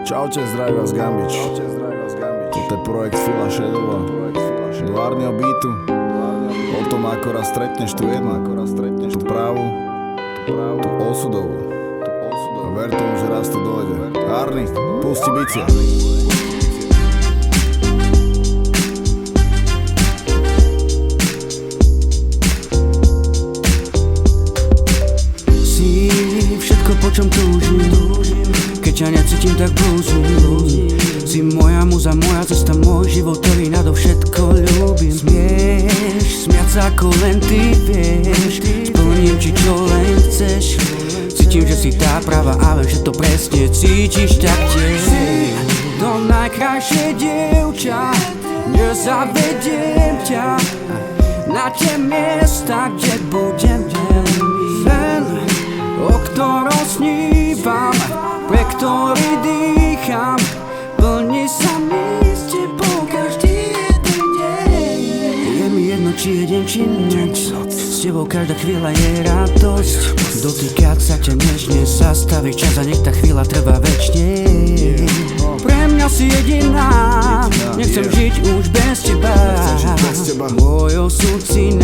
Čaute, zdraví vás Gambič. Toto je projekt Fila Shadova, Dvárneho beatu. O tom, ako raz stretneš tú jednu, tú právu, tú osudovú. A ver tomu, že raz to dojde. Arny, pusti bicie. Si všetko, po čom túžim, keď ťa necítim, tak blúzim. Si moja muza, moja cesta, môj život, ktorý nadovšetko ľúbim. Smieš, smiať sa ako len ty vieš, splním ti čo len chceš. Cítim, že si tá pravá a viem, že to presne cítiš taktiež. Si to najkrajšie dievča, nezavediem ťa na tie miesta, kde budem sen, o ktorom snívam, pre ktorý dýcham. Plní sa mi s tebou každý jeden deň. Je mi jedno, či je deň, či noc, s tebou každá chvíľa je radosť. Dotýkať sa ťa nežne, zastaviť čas a nech tá chvíľa trvá večne. Pre mňa si jediná, nechcem žiť už bez teba. Môj osud si